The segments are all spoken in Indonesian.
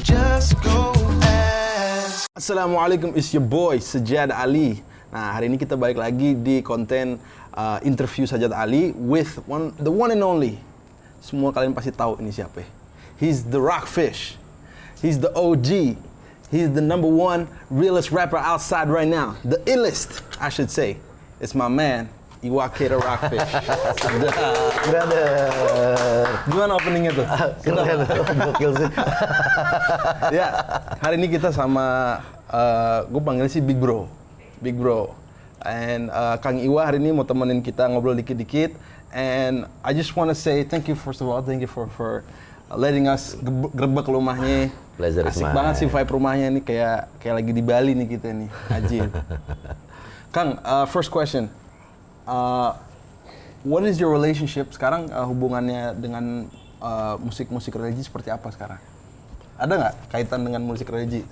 Just go ask. Assalamualaikum, it's your boy Sajad Ali. Nah, hari ini kita balik lagi di konten interview Sajad Ali with the one and only. Semua kalian pasti tahu ini siapa. He's the Rockfish. He's the OG. He's the number one realest rapper outside right now. The illest, I should say. It's my man, Iwake the Rockfish. Brother. Gimana openingnya tuh? Keren, gokil sih. Ya, hari ini kita sama, gue panggilnya sih Big Bro. Big Bro. And Kang Iwa hari ini mau temenin kita ngobrol dikit-dikit. And I just want to say thank you first of all, thank you for letting us gerbek rumahnya. Pleasure is Asik mine. banget sih vibe rumahnya nih, kayak lagi di Bali nih kita nih. Ajib. Kang, first question. What is your relationship sekarang, hubungannya dengan musik-musik religi seperti apa sekarang? Ada nggak kaitan dengan musik religi?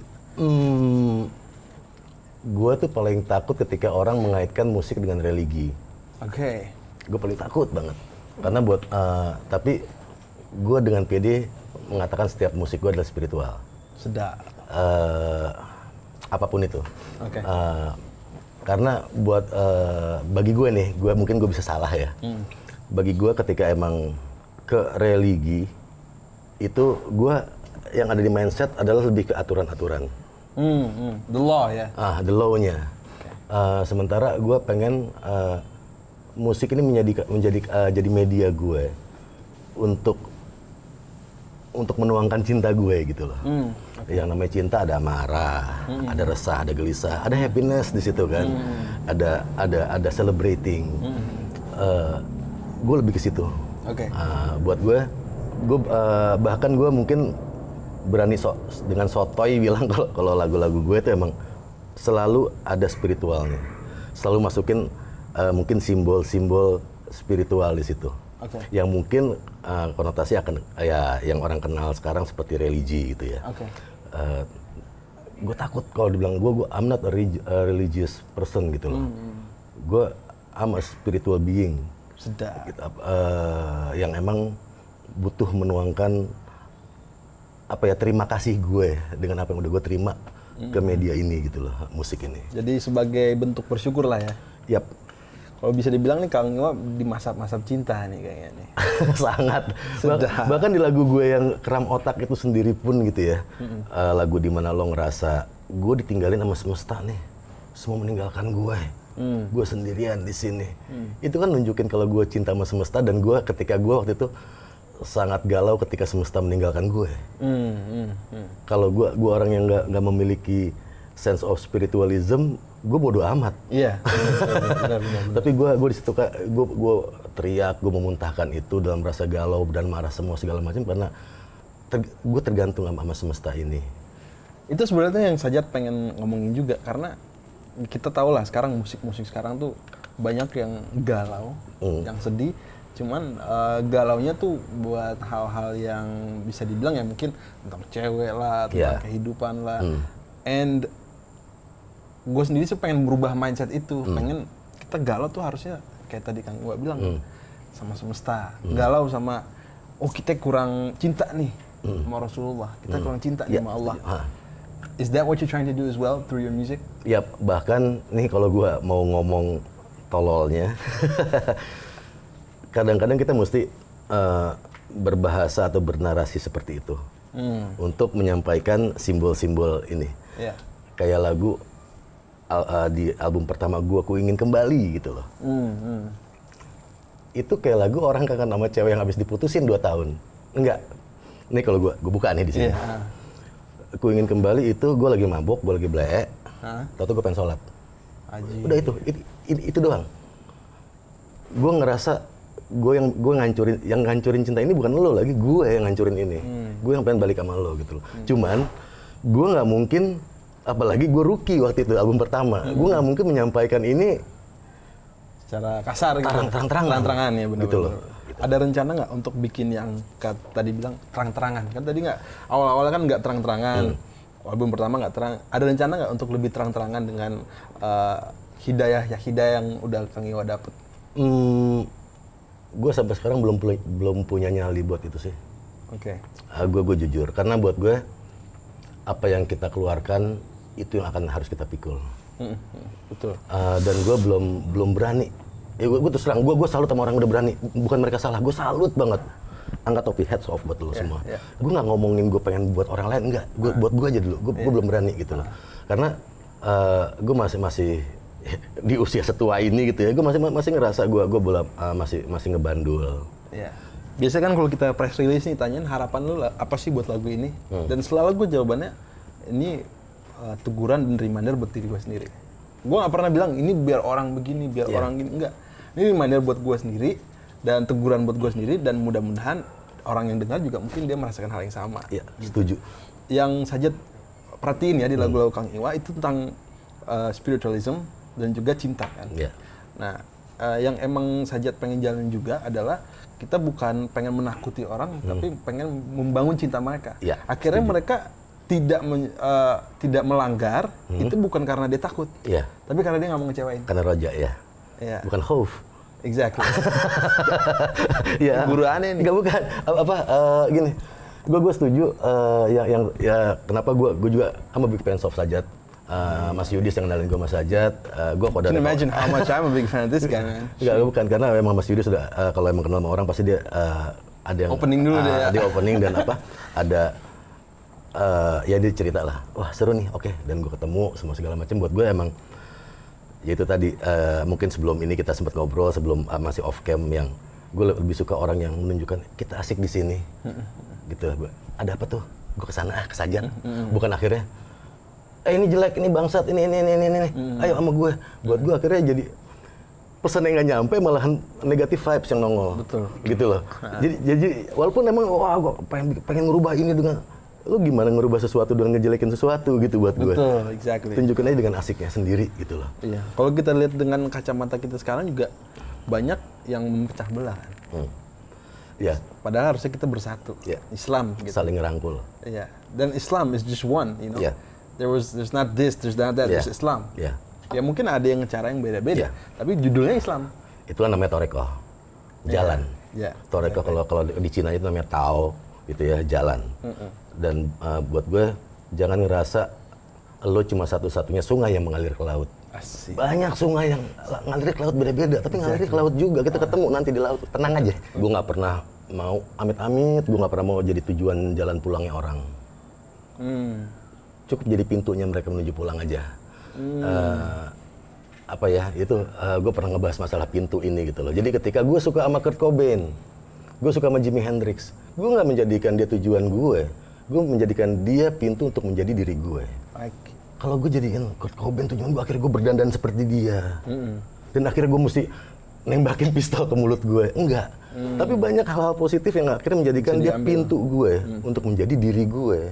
Gue tuh paling takut ketika orang mengaitkan musik dengan religi. Oke. Gue paling takut banget. Karena tapi gue dengan pede mengatakan setiap musik gue adalah spiritual. Sedap. Apapun itu. Oke. Karena bagi gue nih, mungkin gue bisa salah ya. Bagi gue ketika emang ke religi, itu gue yang ada di mindset adalah lebih ke aturan-aturan. The law ya? The law-nya. Sementara gue pengen musik ini jadi media gue untuk menuangkan cinta gue gitu loh. Yang namanya cinta ada marah, ada resah, ada gelisah, ada happiness di situ kan. Ada celebrating. Gue lebih ke situ. Oke. Buat gue bahkan gue mungkin berani dengan sotoy bilang kalau lagu-lagu gue itu emang selalu ada spiritualnya. Selalu masukin mungkin simbol-simbol spiritual di situ. Oke. Yang mungkin konotasi akan yang orang kenal sekarang seperti religi gitu ya. Oke. Gue takut kalau dibilang I'm not a religious person gitu loh. Gue I'm a spiritual being. Sedap. Gitu, yang emang butuh menuangkan terima kasih gue dengan apa yang udah gue terima ke media ini gitu loh, musik ini. Jadi sebagai bentuk bersyukur lah ya. Yap. Kalau bisa dibilang nih Kang Iwa di masa-masa cinta nih kayaknya nih. Sangat. Bahkan di lagu gue yang Keram Otak itu sendiri pun gitu ya. Lagu dimana lo ngerasa gue ditinggalin sama semesta nih. Semua meninggalkan gue. Gue sendirian di sini. Itu kan nunjukin kalau gue cinta sama semesta, dan ketika gue waktu itu sangat galau ketika semesta meninggalkan gue. Kalau gue orang yang nggak memiliki sense of spiritualism, gue bodo amat. Iya. Benar. Tapi gue di situ gue teriak, gue memuntahkan itu dalam rasa galau dan marah semua segala macam karena gue tergantung sama semesta ini. Itu sebenarnya yang Sajad pengen ngomongin juga, karena kita tahu lah sekarang musik sekarang tuh banyak yang galau, yang sedih. Cuman galaunya tuh buat hal-hal yang bisa dibilang ya mungkin tentang cewek lah, tentang kehidupan lah. And gue sendiri sih pengen berubah mindset itu. Pengen kita galau tuh harusnya kayak tadi Kang Iwa bilang, sama semesta. Galau sama, kita kurang cinta nih sama Rasulullah. Kita kurang cinta nih sama Allah. Is that what you're trying to do as well through your music? Yap, bahkan nih kalau gue mau ngomong tololnya, kadang-kadang kita mesti berbahasa atau bernarasi seperti itu untuk menyampaikan simbol-simbol ini. Yeah. Kayak lagu di album pertama gue, Ku Ingin Kembali gitu loh. Itu kayak lagu orang kangen sama cewek yang habis diputusin 2 tahun. Enggak. Ini kalau gue buka nih di sini. Yeah. Ku Ingin Kembali itu gue lagi mabuk, gue lagi bleek. Tahu gue pengen sholat. Udah itu doang. Gue ngerasa gue ngancurin cinta ini bukan lo lagi, gue yang ngancurin ini. Gue yang pengen balik sama lo gitu loh. Cuman gue nggak mungkin, apalagi gue rookie waktu itu album pertama, gue nggak mungkin menyampaikan ini secara kasar gitu. Terang-terangan ya, benar. Gitu loh. Ada rencana nggak untuk bikin yang tadi bilang terang-terangan? Kan tadi nggak, awal-awalnya kan nggak terang-terangan. Album pertama nggak terang. Ada rencana nggak untuk lebih terang-terangan dengan hidayah yang udah Kang Iwa dapet? Gue sampai sekarang belum punya nyali buat itu sih. Oke. Gue jujur, karena buat gue apa yang kita keluarkan itu yang akan harus kita pikul. Betul. Dan gue belum berani. Ya gue terus terang, gue salut sama orang yang udah berani. Bukan mereka salah, gue salut banget. Angkat topi, hats off buat lo semua. Gue nggak ngomongin gue pengen buat orang lain, enggak. Buat gue aja dulu. Gue belum berani gitu loh. Karena gue masih di usia setua ini gitu ya. Gue masih ngerasa gue masih ngebandul. Iya. Biasanya kan kalau kita press release nih tanyain harapan lu apa sih buat lagu ini? Dan selalu gue jawabannya ini teguran dan reminder buat diri gue sendiri. Gue nggak pernah bilang ini biar orang begini, biar orang gini, enggak. Ini reminder buat gue sendiri dan teguran buat gue sendiri dan mudah-mudahan orang yang dengar juga mungkin dia merasakan hal yang sama. Iya, setuju. Yang Sajat perhatiin ya di lagu-lagu Kang Iwa itu tentang spiritualism dan juga cinta kan. Iya. Nah, yang emang Sajat pengen jalan juga adalah kita bukan pengen menakuti orang, tapi pengen membangun cinta mereka. Ya, akhirnya setuju. mereka tidak melanggar, itu bukan karena dia takut, tapi karena dia nggak mau ngecewain. Karena roja ya, bukan khauf. Exactly. Ya. Guru aneh nih. Nggak bukan. Gini, gue setuju. Kenapa gue juga I'm a big fan of Sajat. Mas Yudis yang kenalin gue Mas Sajat, gue pada. Can imagine how much I'm a big fan of this guy, man. Enggak, bukan karena memang Mas Yudis sudah kalau emang kenal sama orang pasti dia ada yang opening dulu deh ya. Dia opening dan ada ya dia cerita lah, wah seru nih, oke. Dan gue ketemu semua segala macam. Buat gue emang ya itu tadi mungkin sebelum ini kita sempat ngobrol sebelum masih off cam yang gue lebih suka orang yang menunjukkan kita asik di sini, gitu. Ada apa tuh? Gue kesana ke Sajat, bukan akhirnya ini jelek, ini bangsat, ini, ayo sama gue. Buat gue akhirnya jadi pesan yang nggak nyampe, malahan negatif vibes yang nongol. Betul. Gitu loh. Jadi walaupun emang, wah gue pengen ngerubah ini dengan, lu gimana ngerubah sesuatu dengan ngejelekin sesuatu gitu buat gue. Betul, exactly. Tunjukin aja dengan asiknya sendiri gitu loh. Iya. Kalau kita lihat dengan kacamata kita sekarang juga banyak yang memecah belah. Iya. Padahal harusnya kita bersatu. Iya. Islam gitu. Saling ngerangkul. Iya. Dan Islam is just one, you know. Iya. There's not this, there's not that, there's Islam. Iya. Ya mungkin ada yang cara yang beda-beda, tapi judulnya Islam. Itulah namanya Torekoh, jalan. Iya. Torekoh kalau di Cina itu namanya Tao, gitu ya, jalan. Dan buat gue jangan ngerasa lo cuma satu-satunya sungai yang mengalir ke laut. Asik. Banyak sungai yang ngalir ke laut beda-beda, tapi ngalir ke laut juga. Kita ketemu nanti di laut, tenang aja. Gue nggak pernah mau amit-amit, gue nggak pernah mau jadi tujuan jalan pulangnya orang. Cukup jadi pintunya mereka menuju pulang aja. Gue pernah ngebahas masalah pintu ini gitu loh. Jadi ketika gue suka sama Kurt Cobain, gue suka sama Jimi Hendrix, gue nggak menjadikan dia tujuan gue menjadikan dia pintu untuk menjadi diri gue. Kalau gue jadikan Kurt Cobain tujuan gue, akhirnya gue berdandan seperti dia. Dan akhirnya gue mesti nembakin pistol ke mulut gue. Enggak. Tapi banyak hal-hal positif yang akhirnya menjadikan dia pintu gue untuk menjadi diri gue.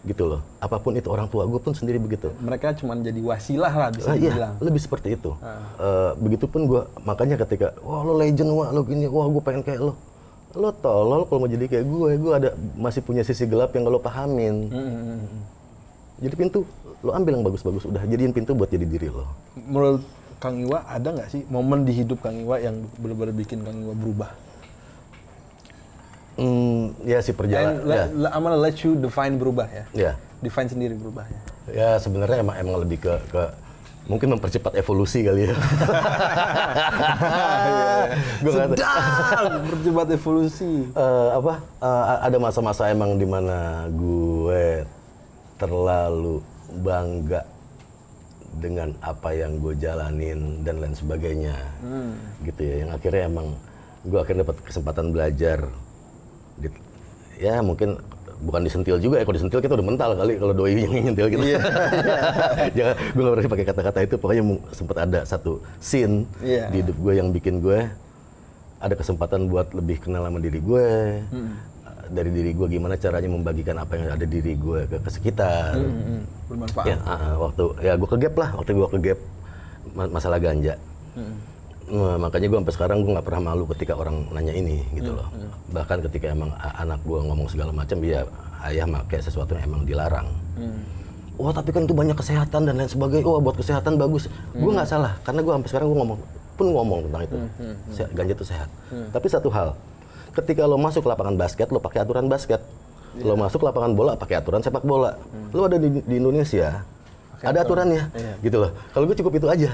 Gitu loh. Apapun itu, orang tua gue pun sendiri begitu. Mereka cuma jadi wasilah lah bisa dibilang. Iya, lebih seperti itu. Begitupun gue, makanya ketika, wah lo legend, wah lo gini, wah gue pengen kayak lo. Lo tolol kalau mau jadi kayak gue masih punya sisi gelap yang lo pahamin. Jadi pintu, lo ambil yang bagus-bagus, udah jadiin pintu buat jadi diri lo. Menurut Kang Iwa, ada nggak sih momen di hidup Kang Iwa yang benar-benar bikin Kang Iwa berubah? Ya si perjalanan. I'm gonna let you define berubah ya. Ya. Define sendiri berubahnya. Ya sebenarnya emang lebih ke mungkin mempercepat evolusi kali ya. Sedang mempercepat evolusi. Ada masa-masa emang dimana gue terlalu bangga dengan apa yang gue jalanin dan lain sebagainya, gitu ya. Yang akhirnya emang gue akhirnya dapat kesempatan belajar. Ya mungkin bukan disentil juga ya, kalau disentil kita udah mental kali kalau doi yang nyentil gitu. Jangan, gue gak berani pakai kata-kata itu. Pokoknya sempat ada satu scene di hidup gue yang bikin gue ada kesempatan buat lebih kenal sama diri gue. Dari diri gue gimana caranya membagikan apa yang ada di diri gue ke sekitar. Bermanfaat. Ya, gue ke gap lah, waktu gue ke gap masalah ganja. Makanya gue sampai sekarang gue nggak pernah malu ketika orang nanya ini gitu loh. Bahkan ketika emang anak gue ngomong segala macam, ya ayah pakai sesuatu yang emang dilarang. Wah tapi kan itu banyak kesehatan dan lain sebagainya. Wah buat kesehatan bagus. Gue nggak salah karena gue sampai sekarang gue ngomong tentang itu. Ganja itu sehat. Tapi satu hal, Ketika lo masuk lapangan basket, lo pakai aturan basket. Lo masuk lapangan bola, pakai aturan sepak bola. Lo ada di Indonesia, ada aturannya, gitu loh. Kalau gue cukup itu aja,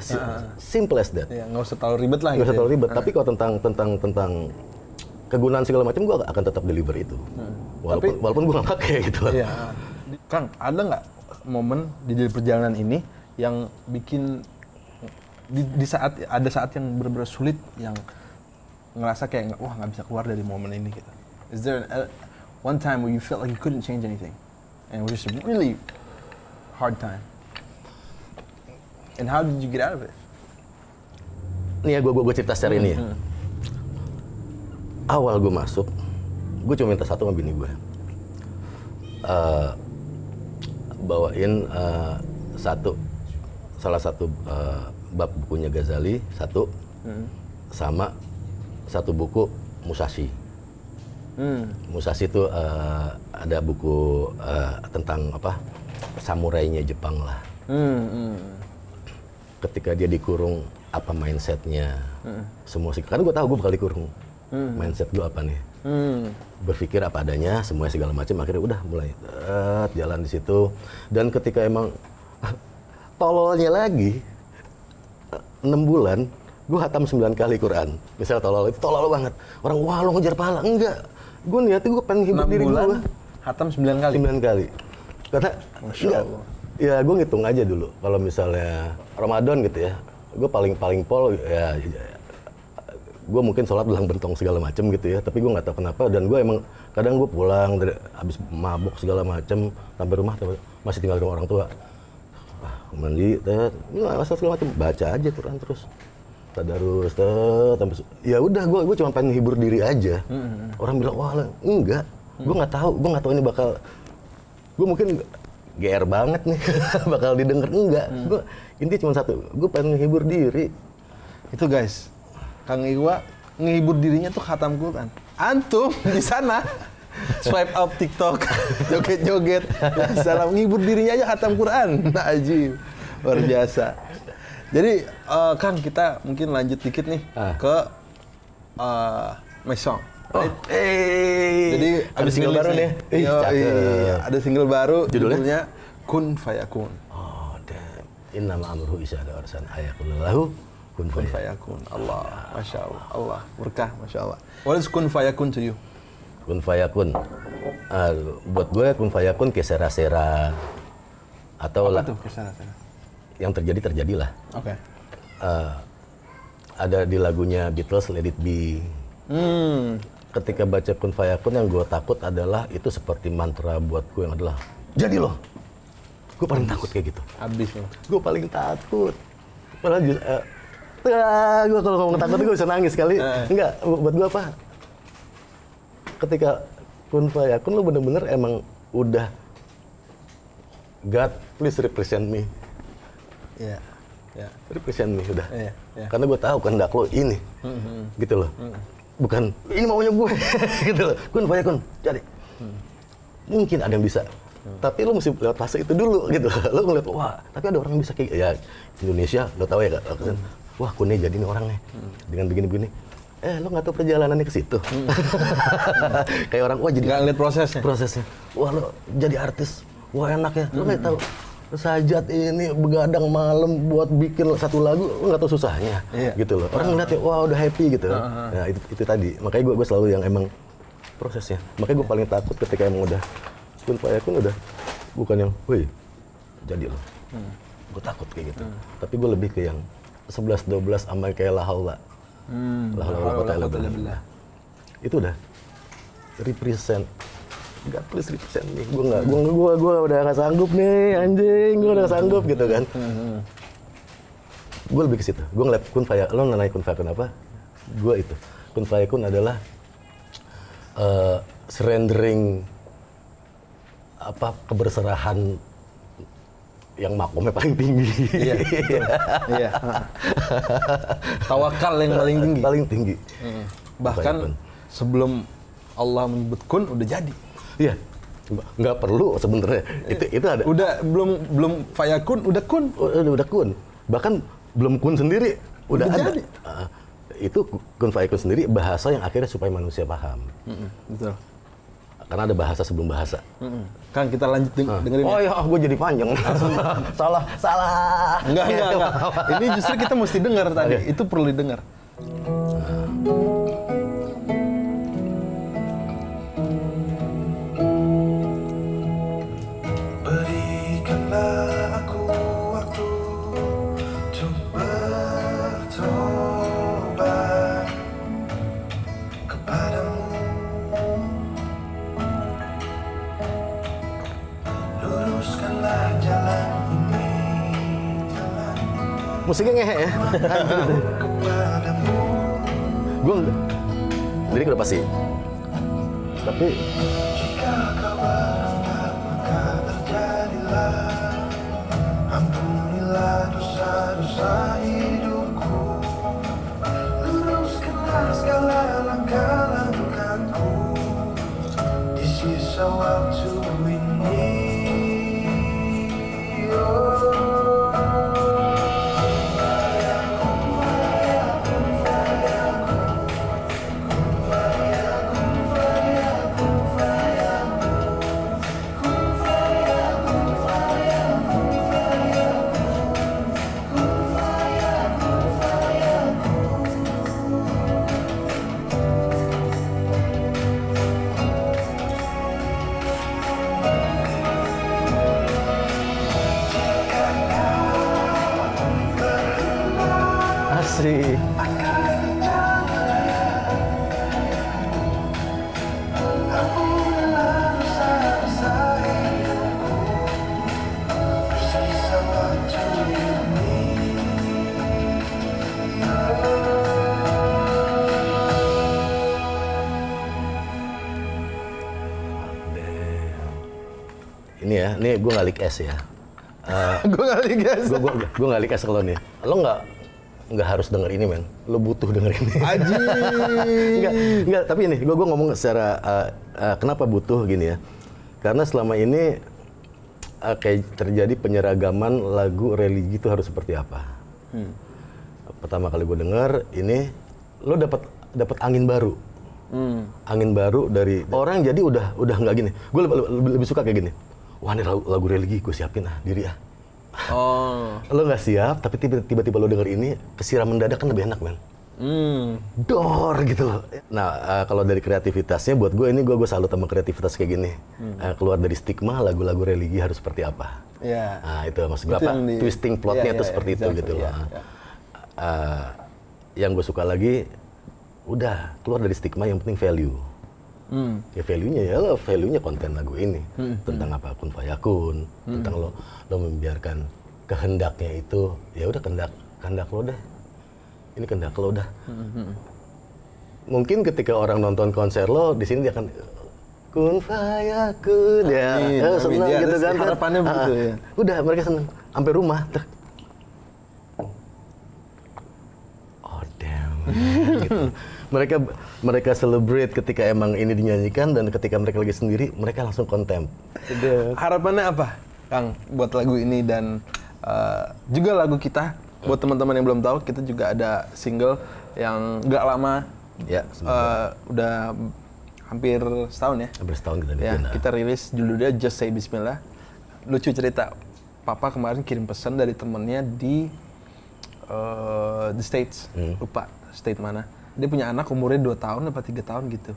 simple as that. Nggak usah terlalu ribet lah. Nggak usah terlalu ribet. Tapi kalau tentang kegunaan segala macam, gue akan tetap deliver itu. Walaupun gue nggak pakai gitu loh. Iya. Kang, ada nggak momen di perjalanan ini yang bikin di saat yang benar-benar sulit, yang ngerasa kayak nggak bisa keluar dari momen ini gitu? Is there one time where you felt like you couldn't change anything and it was just a really hard time? And how did you get out of it? Nih ya, gue cerita secara ini ya. Awal gue masuk, gue cuma minta satu sama bini gue. Bawain salah satu bab bukunya Ghazali, sama satu buku Musashi. Musashi itu ada buku tentang samurainya Jepang lah. Ketika dia dikurung, apa mindsetnya, semua sih. Karena gue tahu gue bakal dikurung. Mindset gue apa nih? Berpikir apa adanya, semuanya segala macam. Akhirnya udah mulai jalan di situ. Dan ketika emang tololnya lagi 6 bulan, gue hatam 9 kali Quran. Misalnya tolol itu tolol banget. Orang wah lo ngejar pahala, enggak. Gue niatnya gue pengen hibur diri gue. Hatam 9 kali? 9 kali. Karena Masya Allah. Ya gue ngitung aja dulu. Kalau misalnya Ramadan gitu ya, gue paling pol ya gue mungkin sholat belang bentong segala macem gitu ya. Tapi gue nggak tahu kenapa, dan gue emang kadang gue pulang dari habis mabuk segala macem sampai rumah masih tinggal di rumah orang tua. Mandi, segala macem, baca aja Quran terus. Tadarus, ya udah gue cuma pengen hibur diri aja. Orang bilang wah enggak, gue nggak tahu ini bakal, gue mungkin GR banget nih bakal didengar, enggak. Gue intinya cuma satu, gue pengen hibur diri. Itu guys, Kang Iwa ngehibur dirinya tuh khatam Quran. Antum di sana swipe up TikTok, joget-joget, salam ngehibur dirinya aja khatam Quran. Ajib, luar biasa. Jadi Kang, kita mungkin lanjut dikit nih ke My Song. Right? Jadi ada single baru nih. Ada single baru, judulnya Kun Fayakun. Oh, damn. Innama amruhu idza arada syai'an ayaqula lahu kun fayakun. Allah, Masya Allah. Allah, berkah, Masya Allah. What is Kun Fayakun to you? Kun Fayakun. Buat gue Kun Fayakun kayak sera-sera. Atau apa tuh sera-sera? Yang terjadilah. Oke. Ada di lagunya Beatles, Let It Be. Ketika baca Kun Fayakun, yang gue takut adalah itu seperti mantra buatku yang adalah jadi loh. Gue paling takut kayak gitu. Abis loh. Gue paling takut. Padahal gue kalau ngomong takut gue bisa nangis kali. Enggak, buat gue apa? Ketika Kun Fayakun lo bener-bener emang udah God, please represent me. Iya. Ya. Represent me udah. Iya. Karena gue tahu kehendak lo ini. Gitu loh. Bukan ini maunya gue. Gitu loh. Kun Fayakun, jadi. Mungkin ada yang bisa. Tapi lo mesti lewat fase itu dulu gitu. Lo ngeliat, wah, tapi ada orang yang bisa kayak ya Indonesia, lo tahu ya Kak. Wah, Kunnya jadi nih orang nih. Dengan begini-begini. Lo nggak tahu perjalanannya ke situ. Kayak orang, wah jadi nggak ngeliat prosesnya. Wah, lo jadi artis. Wah, enak ya. Lo nggak tahu Sajat ini begadang malam buat bikin satu lagu, lo nggak tahu susahnya. Gitu loh. Orang ngeliat ya, wah udah happy gitu kan. Nah, itu tadi. Makanya gue selalu yang emang prosesnya. Makanya gue paling takut ketika emang udah Kun Fayakun udah bukan yang, wih, jadi loh. Gue takut kayak gitu. Tapi gue lebih ke yang 11-12 sama kayak La Haula. La Haula Quwwata Illa Billah. Itu udah represent. God please represent nih. Gue udah gak sanggup nih, anjing. Gue udah gak sanggup gitu kan. Gue lebih ke situ. Gue ngeliat Kun Fayakun. Lo nanya Kun Fayakun apa? Gue itu. Kun Fayakun adalah surrendering keberserahan yang makomnya paling tinggi. Iya. Tawakal yang paling tinggi. Paling tinggi. Bahkan sebelum Allah menyebut kun udah jadi. Iya. Nggak perlu sebenarnya. Itu ada. Udah belum Fayakun udah kun. Udah kun. Bahkan belum kun sendiri udah ada. Jadi. itu kun fayakun sendiri bahasa yang akhirnya supaya manusia paham. Betul. Karena ada bahasa sebelum bahasa. Kang, kita lanjut dengerin. Oh ya, gue jadi panjang. salah. Enggak. Ini justru kita mesti dengar tadi. Itu perlu didengar. Berikanlah aku waktu untuk bertobat kepadamu. Luruskanlah jalan ini, Musiknya ngehe ya. kepadamu. Gue lirik udah pasti. Tapi Jika kau berkehendak maka terjadilah. Ampunilah dosa-dosa hidupku. Luruskanlah segala langkah-langkahku di sisa waktu ini. asik. Ini ya, ini gue ngalik es ya. Gue kali guys. Gue ngalik es ke lo nih. Lo nggak harus denger ini men. Lo butuh denger ini. Aji. Enggak. Tapi ini gue ngomong secara kenapa butuh gini ya. Karena selama ini kayak terjadi penyeragaman lagu religi itu harus seperti apa. Pertama kali gue denger ini, lo dapat angin baru. Angin baru dari orang, jadi udah nggak gini. Gue lebih suka kayak gini. Wah ini lagu religi, gue siapin diri ah. Oh. Lo nggak siap, tapi tiba-tiba lo denger ini, kesiram mendadak kan lebih enak men. Dor gitu loh. Nah kalau dari kreativitasnya, buat gue ini gue salut sama kreativitas kayak gini. Keluar dari stigma lagu-lagu religi harus seperti apa. Iya. Nah itu maksud gue apa? Twisting plotnya tuh seperti itu gitu loh. Yang gue suka lagi, udah keluar dari stigma, yang penting value. Ya value-nya ya lo, value-nya konten lagu ini tentang apa, kun fayakun, tentang lo membiarkan kehendaknya itu, ya udah kehendak lo deh, ini kehendak lo dah. Mungkin ketika orang nonton konser lo di sini dia akan kun fayakun ya, senang gitu kan, harapannya begitu ya. Udah mereka senang sampai rumah. Oh damn, gitu. Mereka celebrate ketika emang ini dinyanyikan, dan ketika mereka lagi sendiri mereka langsung contempt. Harapannya apa, Kang, buat lagu ini dan juga lagu kita? Buat teman-teman yang belum tahu, kita juga ada single yang nggak lama, Ya, udah hampir setahun ya. hampir setahun kita Ya, bikin. kita rilis judulnya Just Say Bismillah. Lucu cerita, Papa kemarin kirim pesan dari temennya di the States, lupa state mana. Dia punya anak umurnya 2 tahun apa 3 tahun gitu.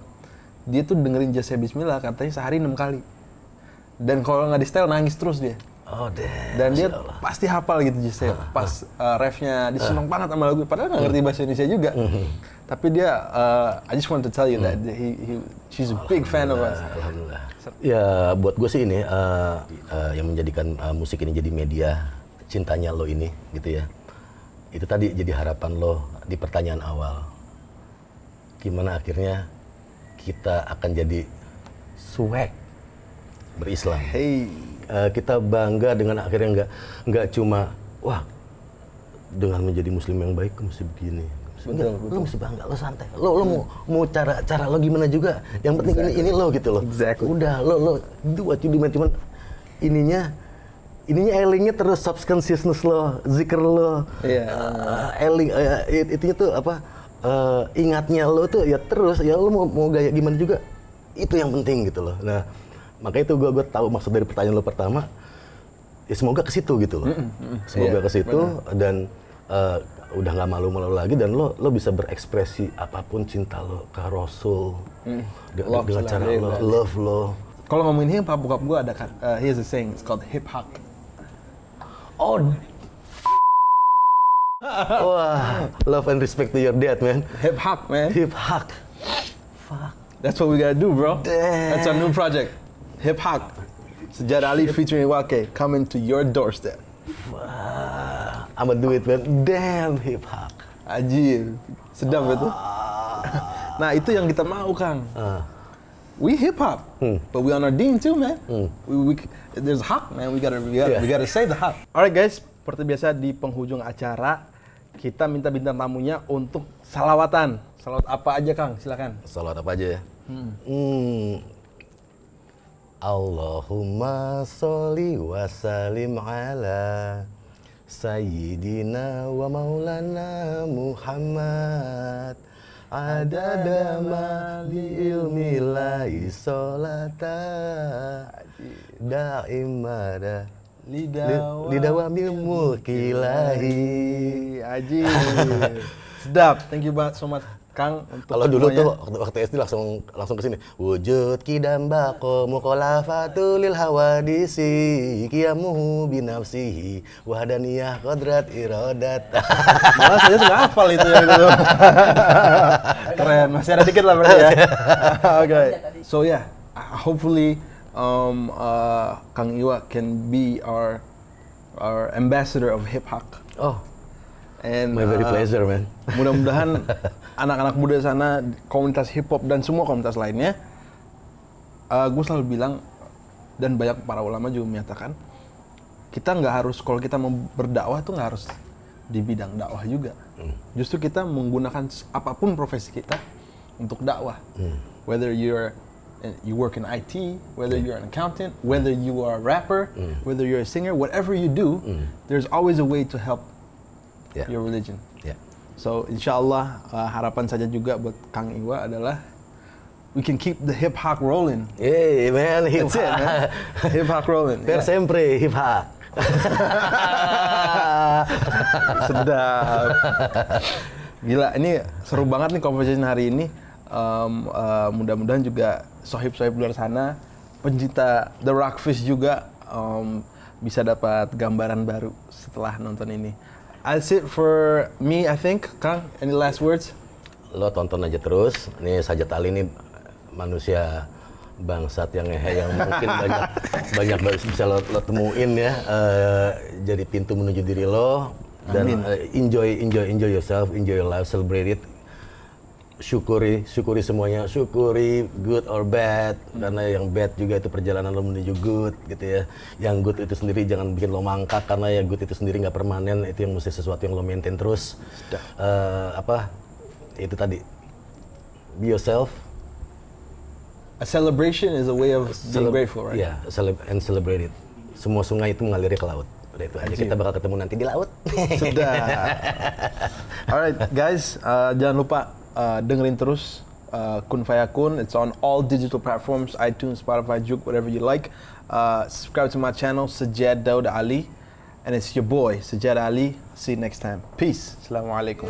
Dia tuh dengerin Just Say Bismillah katanya sehari 6 kali. Dan kalau nggak di setel nangis terus dia. Oh damn. Dan dia pasti hafal gitu Just Say. Pas refnya dia seneng banget sama lagu. Padahal nggak ngerti bahasa Indonesia juga. Tapi dia, I just want to tell you that she's a big fan of us. Alhamdulillah. Ya buat gue sih ini yang menjadikan musik ini jadi media cintanya lo ini gitu ya. Itu tadi jadi harapan lo di pertanyaan awal. Gimana akhirnya kita akan jadi swag berislam. Hey. Kita bangga dengan akhirnya nggak cuma wah dengan menjadi muslim yang baik mesti begini. Betul. Lo mesti bangga, lo santai. Lo mau cara lo gimana juga. Yang penting ini lo gitu loh. Exactly. Udah lo do what you do, cuman ininya elingnya terus subconsciousness lo, zikr lo. Iya. Eling itunya tuh apa? ingatnya lo tuh ya terus ya lo mau gaya gimana juga itu yang penting gitu loh. Nah makanya itu gue tahu maksud dari pertanyaan lo pertama ya semoga ke situ gitu loh. Semoga ke situ dan udah nggak malu-malu lagi dan lo bisa berekspresi apapun cinta lo ke Rasul dengan cara lo love lo. Kalau ngomongin hip hop, bokap gue ada kan, here's a saying, it's called hip hop. Oh, wah, love and respect to your dad, man. Hip hop, man. Hip hop. Fuck. That's what we gotta do, bro. Damn. That's our new project. Hip hop. Sajadah Ali featuring Wake coming to your doorstep. Wah, I'ma do it, man. Damn, hip hop. Ajib. Sedap itu. Nah, itu yang kita mau, Kang. We hip hop, but we on our deen too, man. There's haq, man. We gotta say the haq. Alright, guys. Seperti biasa di penghujung acara kita minta bintang tamunya untuk salawatan. Salawat apa aja, Kang? Silakan. Salawat apa aja ya? Allahumma sholli wa sallim ala sayyidina wa maulana Muhammad. Adada ma li ilmi lahi sholata da'imada lidawamil mulki lahi. Aji. Sedap. Thank you banget so much, Kang. Kalau dulu tuh waktu SD langsung ke sini. Wujud kidam baqo mukhalafatul lil hawadisi qiyamuhu binafsihi wahdaniyah qadrat iradat. Malah saya sudah hafal itu ya gitu. Keren. Masih ada dikit lah berarti ya. Okay. So yeah, hopefully Kang Iwa can be our ambassador of hip hop. Oh. And My very pleasure, man. Mudah-mudahan anak-anak muda sana, komunitas hip hop dan semua komunitas lainnya, gue selalu bilang dan banyak para ulama juga menyatakan, kita nggak harus kalau kita mau berdakwah tuh nggak harus di bidang dakwah juga. Justru kita menggunakan apapun profesi kita untuk dakwah. Whether you work in IT, whether you're an accountant, whether you are a rapper, whether you're a singer, whatever you do, there's always a way to help your religion. So insyaallah harapan saja juga buat Kang Iwa adalah we can keep the hip hop rolling. Yeah, man, hip hop. Hip hop rolling. Per sempre hip hop. Sedap. Gila, ini seru banget nih conversation hari ini. Mudah-mudahan juga sohib-sohib luar sana, pencinta The Rockfish juga bisa dapat gambaran baru setelah nonton ini. That's it for me, I think. Kang, any last words? Lo tonton aja terus. Nih Sajat Ali ini manusia bangsat yang ngehe yang mungkin banyak bisa lo temuin ya. Jadi pintu menuju diri lo dan enjoy yourself, enjoy your life, celebrate it. Syukuri semuanya, syukuri good or bad, karena yang bad juga itu perjalanan lo menuju good gitu ya. Yang good itu sendiri jangan bikin lo mangkak, karena yang good itu sendiri nggak permanen, itu yang mesti sesuatu yang lo maintain terus. Itu tadi, be yourself. A celebration is a way of being grateful, right? Yeah, and celebrate it. Semua sungai itu mengalir ke laut. Udah itu aja, kita bakal ketemu nanti di laut. Sudah. Alright guys, jangan lupa dengerin terus Kun Fayakun. It's on all digital platforms, iTunes, Spotify, Juke, whatever you like. Subscribe to my channel, Sajad Daud Ali. And it's your boy, Sajad Ali. See you next time. Peace. Assalamualaikum.